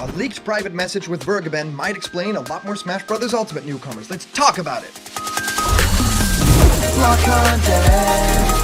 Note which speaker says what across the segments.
Speaker 1: A leaked private message with Vergeben might explain a lot more Smash Bros. Ultimate newcomers. Let's talk about it!
Speaker 2: Block content.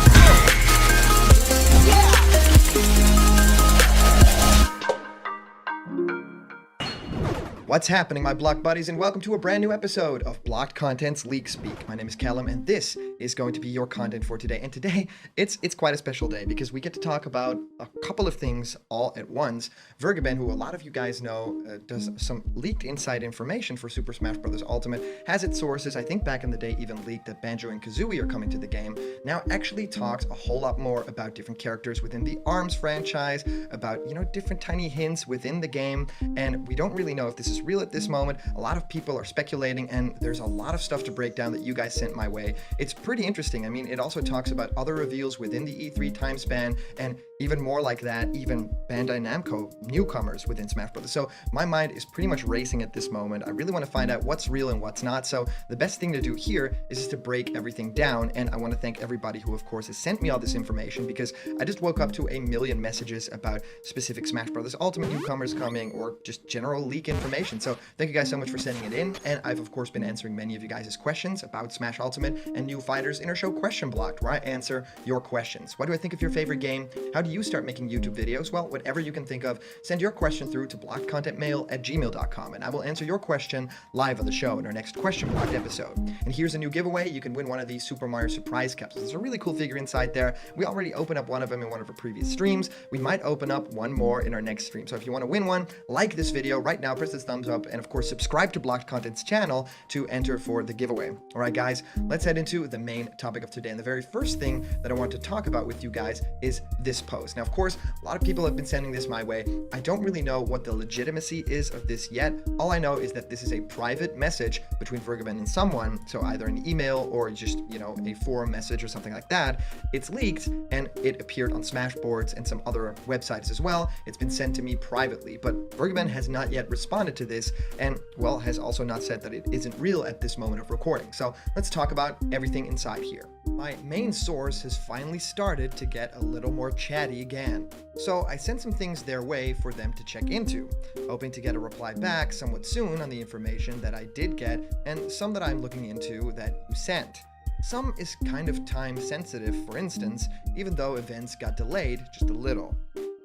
Speaker 1: What's happening, my Block buddies, and welcome to a brand new episode of Blocked Content's Leak Speak. My name is Callum, and this is going to be your content for today. And today, it's quite a special day because we get to talk about a couple of things all at once. Vergeben, who a lot of you guys know does some leaked inside information for Super Smash Bros. Ultimate, has its sources. I think back in the day even leaked that Banjo and Kazooie are coming to the game. Now actually talks a whole lot more about different characters within the ARMS franchise, about, different tiny hints within the game, and we don't really know if this is real at this moment. A lot of people are speculating, and there's a lot of stuff to break down that you guys sent my way. It's pretty interesting. I mean, it also talks about other reveals within the E3 time span, and even more like that, even Bandai Namco newcomers within Smash Bros. So my mind is pretty much racing at this moment. I really want to find out what's real and what's not. So the best thing to do here is just to break everything down. And I want to thank everybody who, of course, has sent me all this information, because I just woke up to a million messages about specific Smash Bros. Ultimate newcomers coming, or just general leak information. So thank you guys so much for sending it in. And I've, of course, been answering many of you guys' questions about Smash Ultimate and new fighters in our show Question Blocked, where I answer your questions. What do I think of your favorite game? How do you start making YouTube videos? Well, whatever you can think of, send your question through to blockedcontentmail@gmail.com, and I will answer your question live on the show in our next Question Blocked episode. And here's a new giveaway. You can win one of these Super Mario surprise capsules. There's a really cool figure inside there. We already opened up one of them in one of our previous streams. We might open up one more in our next stream. So if you want to win one, like this video right now, press this thumbs up, and of course subscribe to Blocked Content's channel to enter for the giveaway. All right, guys, let's head into the main topic of today. And the very first thing that I want to talk about with you guys is this post. Now, of course, a lot of people have been sending this my way. I don't really know what the legitimacy is of this yet. All I know is that this is a private message between Vergeben and someone, so either an email or just, a forum message or something like that. It's leaked, and it appeared on Smashboards and some other websites as well. It's been sent to me privately, but Vergeben has not yet responded to this, and, well, has also not said that it isn't real at this moment of recording. So let's talk about everything inside here. My main source has finally started to get a little more chatty again. So I sent some things their way for them to check into, hoping to get a reply back somewhat soon on the information that I did get, and some that I'm looking into that you sent. Some is kind of time sensitive, for instance, even though events got delayed just a little.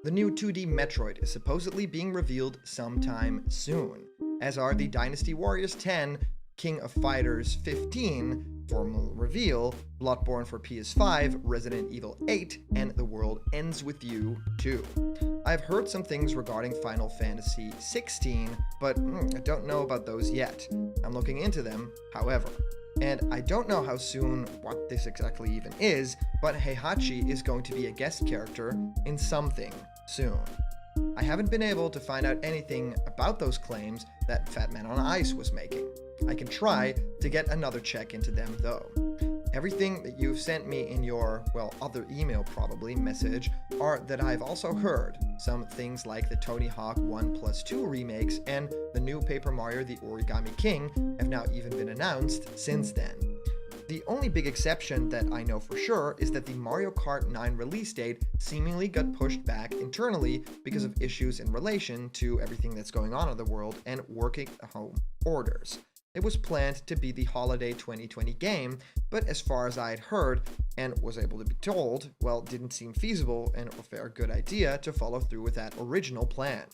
Speaker 1: The new 2D Metroid is supposedly being revealed sometime soon, as are the Dynasty Warriors 10, King of Fighters 15, formal reveal, Bloodborne for PS5, Resident Evil 8, and The World Ends With You 2. I've heard some things regarding Final Fantasy 16, but I don't know about those yet. I'm looking into them, however. And I don't know how soon what this exactly even is, but Heihachi is going to be a guest character in something soon. I haven't been able to find out anything about those claims that Fat Man on Ice was making. I can try to get another check into them though. Everything that you've sent me in your, other email probably, message, are that I've also heard. Some things like the Tony Hawk 1+2 remakes and the new Paper Mario The Origami King have now even been announced since then. The only big exception that I know for sure is that the Mario Kart 9 release date seemingly got pushed back internally because of issues in relation to everything that's going on in the world and working home orders. It was planned to be the holiday 2020 game, but as far as I had heard and was able to be told, didn't seem feasible and a fair good idea to follow through with that original plan.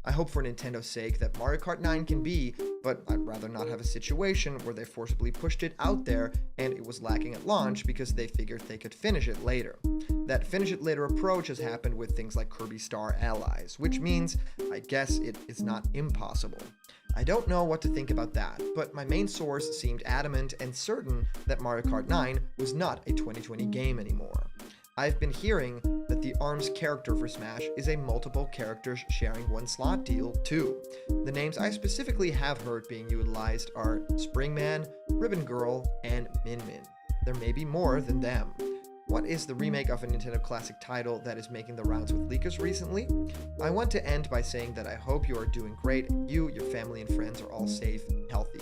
Speaker 1: I hope for Nintendo's sake that Mario Kart 9 can be, but I'd rather not have a situation where they forcibly pushed it out there and it was lacking at launch because they figured they could finish it later. That finish it later approach has happened with things like Kirby Star Allies, which means I guess it is not impossible. I don't know what to think about that, but my main source seemed adamant and certain that Mario Kart 9 was not a 2020 game anymore. I've been hearing that the ARMS character for Smash is a multiple characters sharing one slot deal too. The names I specifically have heard being utilized are Springman, Ribbon Girl, and Min Min. There may be more than them. What is the remake of a Nintendo classic title that is making the rounds with leakers recently? I want to end by saying that I hope you are doing great and you, your family, and friends are all safe and healthy.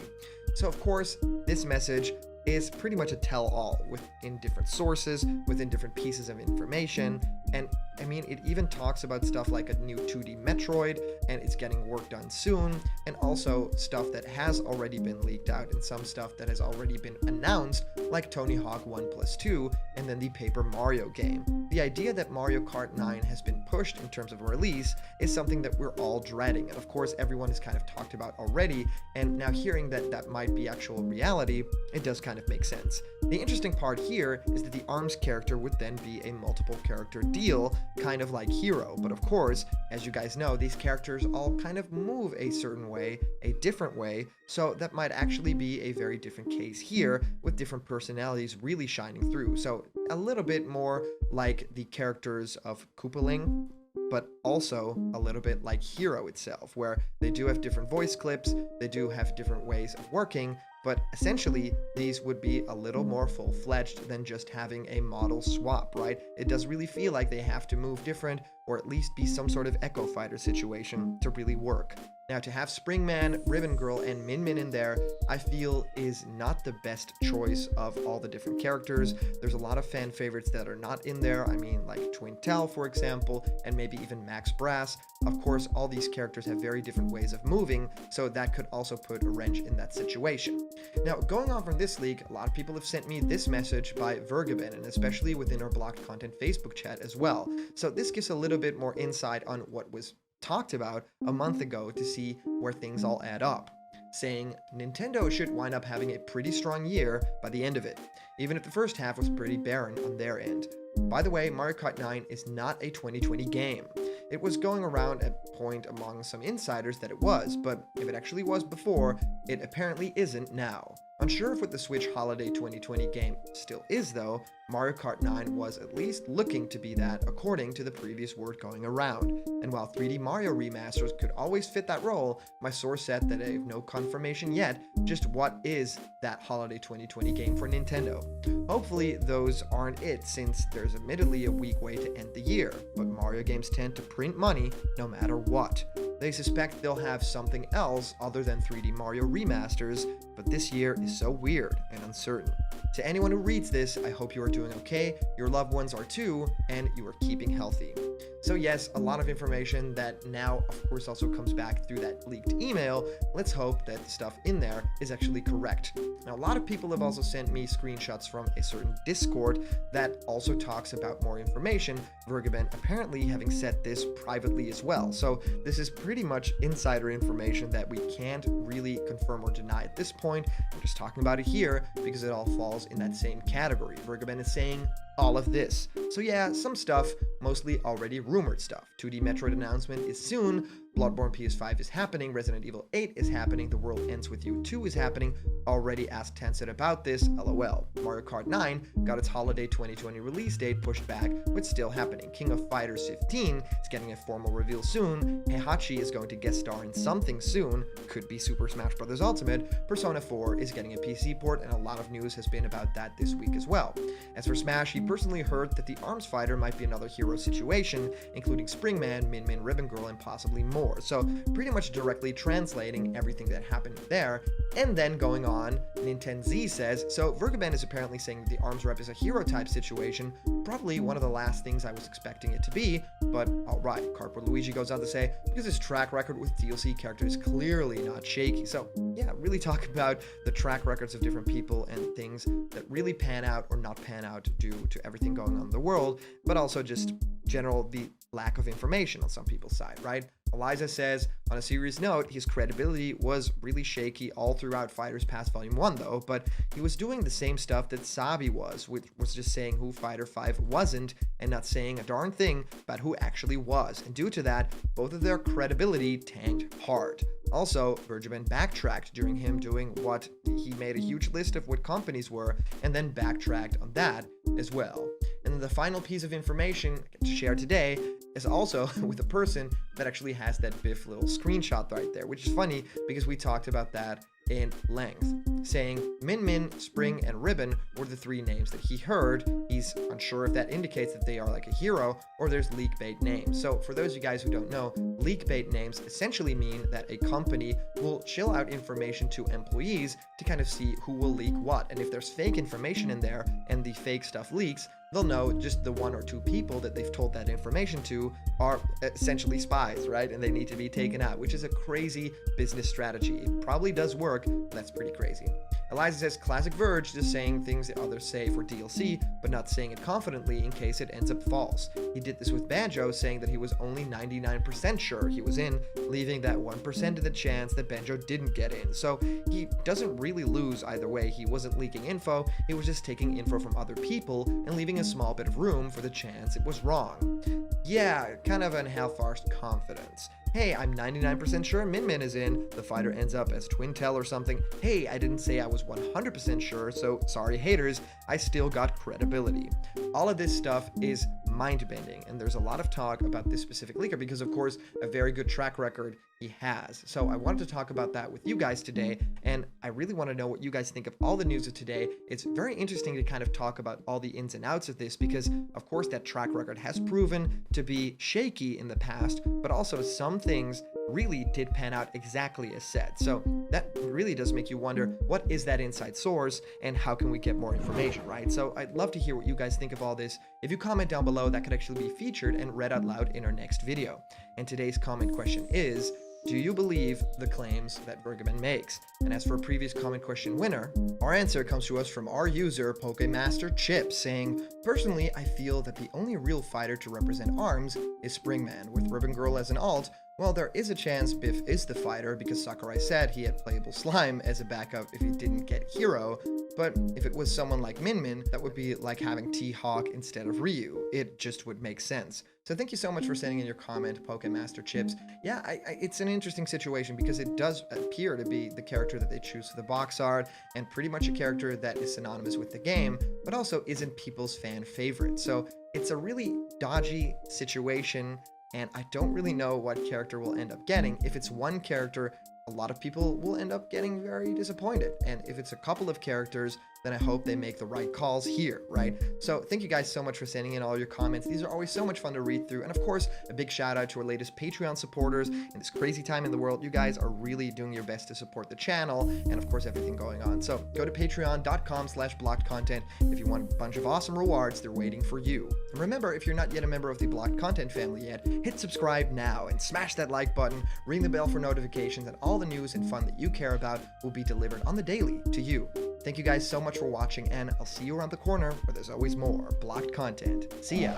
Speaker 1: So of course, this message is pretty much a tell-all within different sources, within different pieces of information. And I mean, it even talks about stuff like a new 2D Metroid, and it's getting work done soon, and also stuff that has already been leaked out, and some stuff that has already been announced, like Tony Hawk 1+2, and then the Paper Mario game. The idea that Mario Kart 9 has been pushed in terms of release is something that we're all dreading, and of course everyone has kind of talked about already, and now hearing that that might be actual reality, it does kind of make sense. The interesting part here is that the ARMS character would then be a multiple character deal, kind of like Hero, but of course, as you guys know, these characters all kind of move a certain way, a different way, so that might actually be a very different case here, with different personalities really shining through. So a little bit more like the characters of Koopaling, but also a little bit like Hero itself, where they do have different voice clips, they do have different ways of working, but essentially these would be a little more full-fledged than just having a model swap, right? It does really feel like they have to move different, or at least be some sort of Echo Fighter situation to really work. Now, to have Springman, Ribbon Girl, and Min Min in there, I feel is not the best choice of all the different characters. There's a lot of fan favorites that are not in there. I mean, like Twin Tell, for example, and maybe even Max Brass. Of course, all these characters have very different ways of moving, so that could also put a wrench in that situation. Now, going on from this leak, a lot of people have sent me this message by Vergeben, and especially within our Blocked Content Facebook chat as well. So this gives a little bit more insight on what was talked about a month ago to see where things all add up, saying Nintendo should wind up having a pretty strong year by the end of it, even if the first half was pretty barren on their end. By the way, Mario Kart 9 is not a 2020 game. It was going around at point among some insiders that it was, but if it actually was before, it apparently isn't now. Unsure if what the Switch Holiday 2020 game still is though, Mario Kart 9 was at least looking to be that according to the previous word going around. And while 3D Mario remasters could always fit that role, my source said that I have no confirmation yet just what is that Holiday 2020 game for Nintendo. Hopefully those aren't it, since there's admittedly a weak way to end the year, but Mario games tend to print money no matter what. They suspect they'll have something else other than 3D Mario remasters, but this year is so weird and uncertain. To anyone who reads this, I hope you are doing okay, your loved ones are too, and you are keeping healthy. So yes, a lot of information that now of course also comes back through that leaked email. Let's hope that the stuff in there is actually correct. Now, a lot of people have also sent me screenshots from a certain Discord that also talks about more information, Vergeben apparently having said this privately as well. So this is pretty much insider information that we can't really confirm or deny at this point. I'm just talking about it here because it all falls in that same category. Vergeben is saying all of this. So yeah, some stuff, mostly already rumored stuff. 2D Metroid announcement is soon, Bloodborne PS5 is happening, Resident Evil 8 is happening, The World Ends With You 2 is happening, already asked Tencent about this, lol. Mario Kart 9 got its holiday 2020 release date pushed back, but still happening. King of Fighters 15 is getting a formal reveal soon, Heihachi is going to guest star in something soon, could be Super Smash Bros. Ultimate, Persona 4 is getting a PC port, and a lot of news has been about that this week as well. As for Smash, he personally heard that the ARMS fighter might be another hero situation, including Springman, Min Min, Ribbon Girl, and possibly more. So pretty much directly translating everything that happened there. And then going on, Nintendo says, so Vergeben is apparently saying that the ARMS rep is a hero type situation, probably one of the last things I was expecting it to be, but alright. Cardboard Luigi goes on to say, because his track record with DLC characters is clearly not shaky. So yeah, really talk about the track records of different people and things that really pan out or not pan out due to everything going on in the world, but also just general the lack of information on some people's side, right? Eliza says, on a serious note, his credibility was really shaky all throughout Fighters Pass Volume 1 though, but he was doing the same stuff that Sabi was, which was just saying who Fighter 5 wasn't and not saying a darn thing about who actually was, and due to that, both of their credibility tanked hard. Also, Vergeben backtracked during him doing what he made a huge list of what companies were, and then backtracked on that as well. And then the final piece of information to share today is also with a person that actually has that Biff little screenshot right there, which is funny because we talked about that in length. saying Min Min, Spring, and Ribbon were the 3 names that he heard. He's unsure if that indicates that they are like a hero or there's leak bait names. So for those of you guys who don't know, leak bait names essentially mean that a company will chill out information to employees to kind of see who will leak what. And if there's fake information in there and the fake stuff leaks, they'll know just the 1 or 2 people that they've told that information to are essentially spies, right? And they need to be taken out, which is a crazy business strategy. It probably does work, but that's pretty crazy. Eliza says, classic Verge, just saying things that others say for DLC, but not saying it confidently in case it ends up false. He did this with Banjo, saying that he was only 99% sure he was in, leaving that 1% of the chance that Banjo didn't get in. So he doesn't really lose either way. He wasn't leaking info, he was just taking info from other people and leaving a small bit of room for the chance it was wrong. Yeah, kind of an half-arsed confidence. Hey, I'm 99% sure Min Min is in. The fighter ends up as Twintel or something. Hey, I didn't say I was 100% sure, so sorry haters, I still got credibility. All of this stuff is mind-bending, and there's a lot of talk about this specific leaker because, of course, a very good track record he has. So I wanted to talk about that with you guys today, and I really want to know what you guys think of all the news of today. It's very interesting to kind of talk about all the ins and outs of this because, of course, that track record has proven to be shaky in the past, but also some things really did pan out exactly as said. So that really does make you wonder, what is that inside source and how can we get more information, right? So I'd love to hear what you guys think of all this. If you comment down below, that could actually be featured and read out loud in our next video. And today's comment question is, do you believe the claims that Vergeben makes? And as for a previous comment question winner, our answer comes to us from our user Pokemaster Chip, saying, personally, I feel that the only real fighter to represent ARMS is Springman, with Ribbon Girl as an alt. Well, there is a chance Biff is the fighter because Sakurai said he had playable Slime as a backup if he didn't get Hero, but if it was someone like Min Min, that would be like having T-Hawk instead of Ryu. It just would make sense. So thank you so much for sending in your comment, Pokemaster Chips. Yeah, it's an interesting situation because it does appear to be the character that they choose for the box art and pretty much a character that is synonymous with the game, but also isn't people's fan favorite. So it's a really dodgy situation, and I don't really know what character we'll end up getting. If it's one character, a lot of people will end up getting very disappointed. And if it's a couple of characters, then I hope they make the right calls here, right? So thank you guys so much for sending in all your comments. These are always so much fun to read through. And of course, a big shout out to our latest Patreon supporters. In this crazy time in the world, you guys are really doing your best to support the channel and of course everything going on. So go to patreon.com/blockedcontent if you want a bunch of awesome rewards. They're waiting for you. And remember, if you're not yet a member of the Blocked Content family yet, hit subscribe now and smash that like button, ring the bell for notifications, and all the news and fun that you care about will be delivered on the daily to you. Thank you guys so much for watching, and I'll see you around the corner where there's always more Blocked Content. See ya!